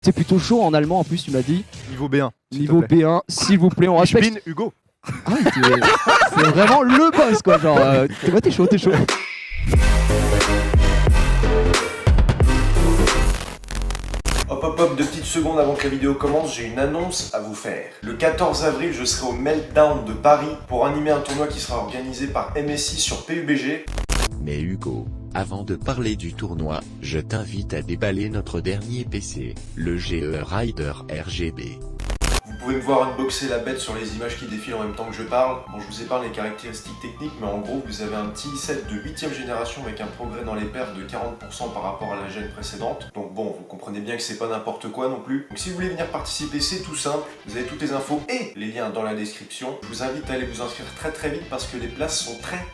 C'est plutôt chaud en allemand en plus, tu m'as dit. Niveau B1. Niveau B1, s'il vous plaît, on Ich respecte. bin Hugo. Ah, c'est vraiment le boss quoi, genre. T'es chaud, t'es chaud. Hop hop hop, 2 petites secondes avant que la vidéo commence, j'ai une annonce à vous faire. Le 14 avril, je serai au Meltdown de Paris pour animer un tournoi qui sera organisé par MSI sur PUBG. Mais Hugo, avant de parler du tournoi, je t'invite à déballer notre dernier PC, le GE Rider RGB. Vous pouvez me voir unboxer la bête sur les images qui défilent en même temps que je parle. Bon, je vous épargne les caractéristiques techniques, mais en gros, vous avez un petit set de 8ème génération avec un progrès dans les perfs de 40% par rapport à la gêne précédente. Donc bon, vous comprenez bien que c'est pas n'importe quoi non plus. Donc si vous voulez venir participer, c'est tout simple. Vous avez toutes les infos et les liens dans la description. Je vous invite à aller vous inscrire très vite parce que les places sont très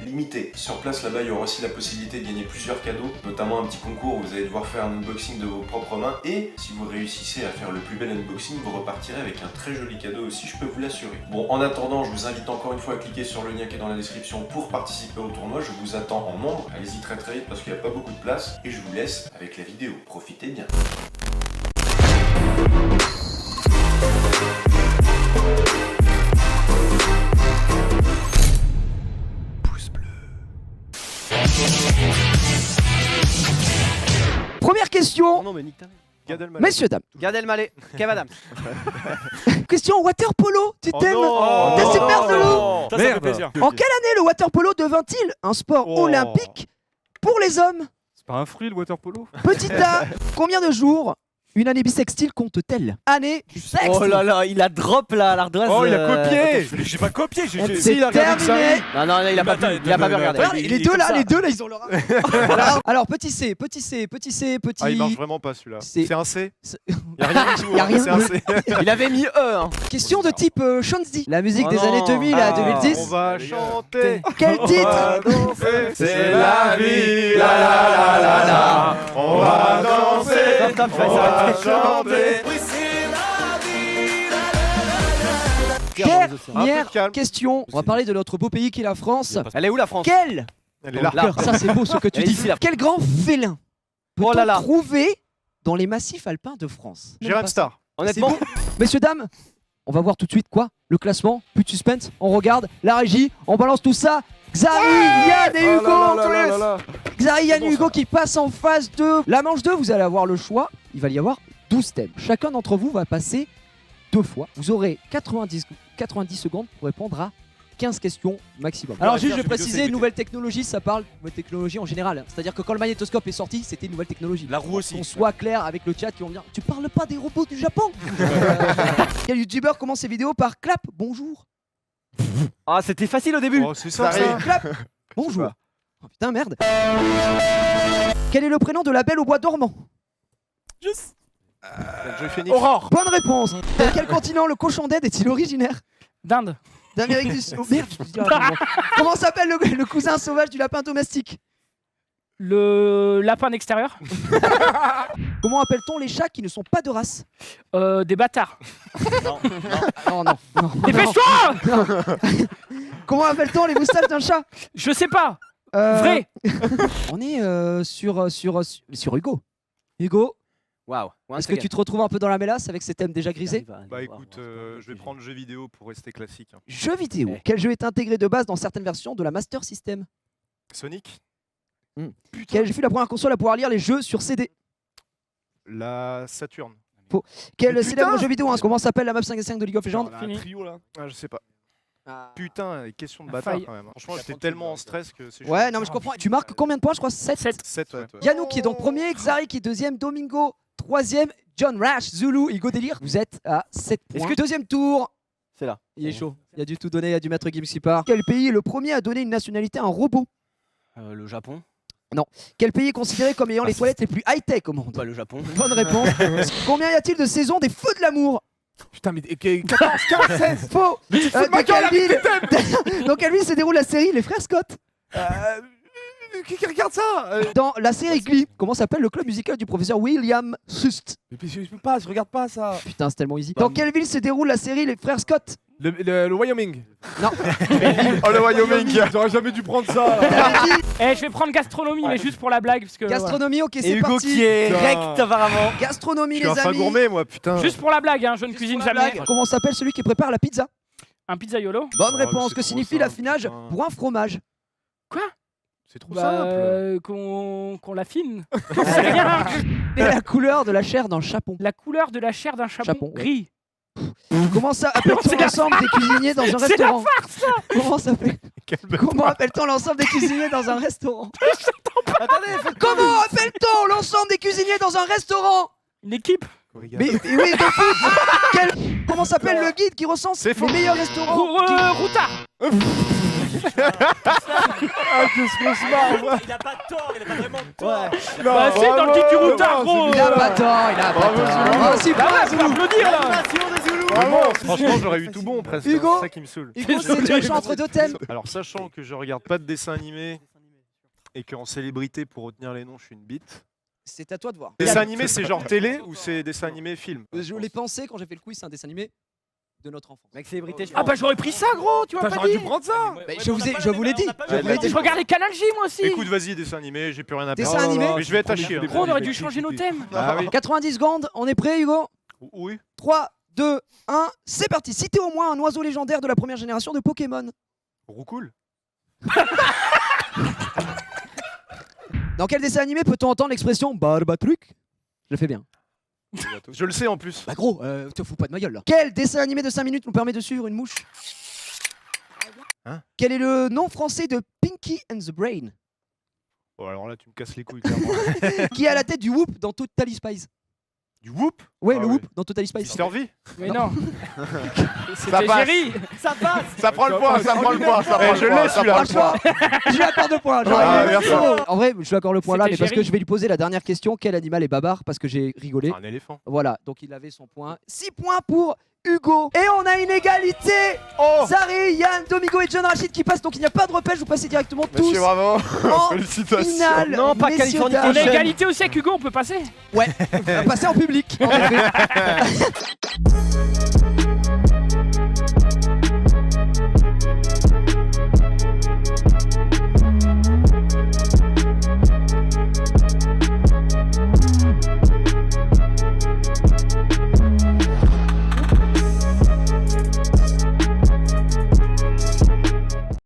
limitées. Sur place, là-bas, il y aura aussi la possibilité de gagner plusieurs cadeaux, notamment un petit concours où vous allez devoir faire un unboxing de vos propres mains. Et si vous réussissez à faire le plus bel unboxing, vous repartirez avec un très joli cadeau aussi, je peux vous l'assurer. Bon, en attendant, je vous invite encore une fois à cliquer sur le lien qui est dans la description pour participer au tournoi. Je vous attends en nombre. Allez-y très vite parce qu'il n'y a pas beaucoup de place. Et je vous laisse avec la vidéo. Profitez bien. Pouce bleu. Première question, non mais nique ta mère. Gad Elmaleh. messieurs, dames. Gad Elmaleh, Kev Adams. Question water polo, tu t'aimes non. T'es super Oh, de loup. non. Ça fait plaisir. En quelle année le water polo devint-il un sport Oh. olympique pour les hommes? C'est pas un fruit le water polo? Petit A, combien de jours une année bissextile compte-t-elle? Année bissextile. Oh là là, il a drop là, l'ardoise. Oh, il a copié. J'ai pas copié, C'est terminé. Non, il a pas Attends, pu, il a pas pu regarder. Regarde, les deux là, ils ont leur. Alors, petit C. Ah, il marche vraiment pas celui-là. C'est- C'est un C. C'est- Y'a rien du tout. Y a hein. rien. C'est un C. Il avait mis E. Hein. Question de type Shanzi. La musique Oh des non. années 2000 à Ah, 2010. On va chanter. Quel titre? C'est la vie. La la la la la. On va danser. Stop, On va chanter. Dernière Un peu calme. question. On va parler de notre beau pays qui est la France. Elle est où la France? Quel Elle est là. Là. Ça c'est beau ce que tu Elle est dis. ici, là. Quel grand félin Oh là peut-on là. trouver dans les massifs alpins de France? Jérém Star. Honnêtement, Messieurs, dames, on va voir tout de suite quoi? Le classement, plus de suspense, on regarde, la régie, on balance tout ça. Xari, Yann et Hugo en plus. Xari, Yann et Hugo qui passent en phase 2. La manche 2, vous allez avoir le choix. Il va y avoir 12 thèmes. Chacun d'entre vous va passer 2 fois. Vous aurez 90 secondes pour répondre à 15 questions maximum. Alors juste, je vais préciser, nouvelle technologie, ça parle de nouvelle technologie en général. C'est-à-dire que quand le magnétoscope est sorti, c'était une nouvelle technologie. La roue aussi. Qu'on soit clair avec le chat qui vont dire tu parles pas des robots du Japon. Quel youtubeur commence ses vidéos par clap bonjour? ah c'était facile au début. Oh, c'est ça. Clap bonjour. Oh putain merde. Quel est le prénom de la belle au bois dormant? Joy Phoenix. Aurore. Bonne réponse. De quel continent le cochon d'Inde est-il originaire? D'Inde. D'Amérique du Sud. Oh, merde, je dis, comment s'appelle le cousin sauvage du lapin domestique? Le lapin d'extérieur. Comment appelle-t-on les chats qui ne sont pas de race? Des bâtards. Non. Dépêche-toi. Comment appelle-t-on les moustaches d'un chat? Je sais pas. Euh, Vrai. On est sur Hugo. Hugo, Waouh. est-ce que tu te retrouves un peu dans la mélasse avec ces thèmes déjà grisés? Bah écoute, je vais prendre jeu vidéo pour rester classique. hein. Jeux vidéo. Ouais. Quel jeu est intégré de base dans certaines versions de la Master System? Sonic. Quelle fut la première console à pouvoir lire les jeux sur CD? La Saturn. Quel Mais célèbre putain jeu vidéo, comment s'appelle la map 5 et 5 de League of Legends? La Fini. trio là. Ah, je sais pas. Ah. Putain, les questions de La bâtard faille. quand même. hein. Franchement, j'étais tellement en stress que c'est Ouais, non mais je comprends. Tu marques combien de points? Je crois 7. 7 ouais. Yannou qui est donc premier, Xari qui est deuxième, Domingo troisième, John Rash, Zulu, Hugo Délire. Vous êtes à 7 points. Est-ce que- Deuxième tour. C'est là. Il est chaud. Il y a du tout donné, il y a du maître Gibbs qui part. Quel pays est le premier à donner une nationalité à un robot? Le Japon. Quel pays est considéré comme ayant les toilettes les plus high-tech au monde? Bah le Japon. Bonne réponse. Combien y a-t-il de saisons des Feux de l'amour? Putain, mais 14, 15, 16. Faux. Dans quelle ville se déroule la série Les Frères Scott? Qui regarde ça? Dans la série Glee, comment s'appelle le club musical du professeur William Sust? Mais je peux pas, je regarde pas ça. Putain, c'est tellement easy. Dans quelle ville se déroule la série Les Frères Scott? Le Wyoming. Non. Oh le Wyoming. J'aurais jamais dû prendre ça. T'avais dit Eh, je vais prendre gastronomie, mais juste pour la blague. Parce que, gastronomie, ok, Et c'est Hugo parti. qui est Putain. rect apparemment. Gastronomie, Je suis un les fin amis. gourmet moi putain. ouais. Juste pour la blague, hein, je ne Juste cuisine pour la jamais. blague. Comment s'appelle celui qui prépare la pizza? Un pizzaiolo. Bonne Oh, réponse. c'est Que trop signifie simple, l'affinage putain. pour un fromage? C'est trop Bah, simple. qu'on l'affine. J'en sais rien. Et la couleur de la chair d'un chapon. La couleur de la chair d'un chapon. Chapon, ouais. Gris. Comment ça appelle-t-on C'est la l'ensemble des cuisiniers dans un C'est la restaurant? Comment ça fait? Comment appelle-t-on l'ensemble des cuisiniers dans un restaurant? Comment appelle-t-on l'ensemble des cuisiniers dans un restaurant? Une équipe. Mais oui, de foot. Comment s'appelle le guide qui recense C'est les faux. meilleurs restaurants? Routard. Ah, qu'est-ce qu'on se marre. Il a pas de tort, il a pas vraiment de tort. Non, Bah, c'est dans le guide du bravo, routard, gros. Il a pas tort, il a pas Bravo, tort. Zoulou. Ah, si, Bah ouais, bravo, faut applaudir là. Vraiment, franchement j'aurais eu tout bon presque. Hugo. C'est ça qui me saoule. Hugo, c'est le choix entre deux thèmes. Alors sachant que je regarde pas de dessins animés et qu'en célébrité pour retenir les noms je suis une bite. C'est à toi de voir. Dessin animé c'est genre télé ou c'est dessin animé film? Je l'ai pensé quand j'ai fait le quiz, c'est un dessin animé de notre enfance. Mec, célébrité, je Ah bah j'aurais pris ça, gros. Tu m'as Putain, pas j'aurais dit. dû prendre ça. Mais je vous l'ai dit. Je vous l'ai dit. Je regardais Canal J moi aussi. Écoute vas-y dessin animé, j'ai plus rien à Dessin perdre. animé Mais je vais être à chier. Gros, on aurait dû changer nos thèmes. Ah oui. 90 secondes, on est prêt, Hugo? Oui. 3, 2, 1, c'est parti. Citez au moins un oiseau légendaire de la première génération de Pokémon. Roucoule. Dans quel dessin animé peut-on entendre l'expression Barbatruc? Je le fais bien. Je le sais en plus. Bah gros, te fous pas de ma gueule là. Quel dessin animé de 5 minutes nous permet de suivre une mouche? Hein? Quel est le nom français de Pinky and the Brain? Bon alors là tu me casses les couilles clairement. Qui est à la tête du Whoop dans Totally Spies? Du whoop. Ouais, Ah le ouais. Whoop dans Totally Spies. Mister V. Mais non. Ça C'était passe. Jerry. Ça passe. Ça prend le point, ça prend le point, ça prend le je point. l'ai, ça celui-là. prend le point. Je lui accorde le point. Ah, merci. En vrai, je lui accorde le point là, C'était mais parce que Jerry. je vais lui poser la dernière question. Quel animal est bavard? Parce que j'ai rigolé. Un éléphant. Voilà, donc il avait son point. 6 points pour Hugo. Et on a une égalité. Oh Zari, Yann, Domingo et John Rachid qui passent. Donc il n'y a pas de repêche. Vous passez directement tous Monsieur bravo. en Félicitations. finale. Non, pas Messieurs, Californie dames. On a égalité aussi avec Hugo, on peut passer. Ouais, passer en public. En effet.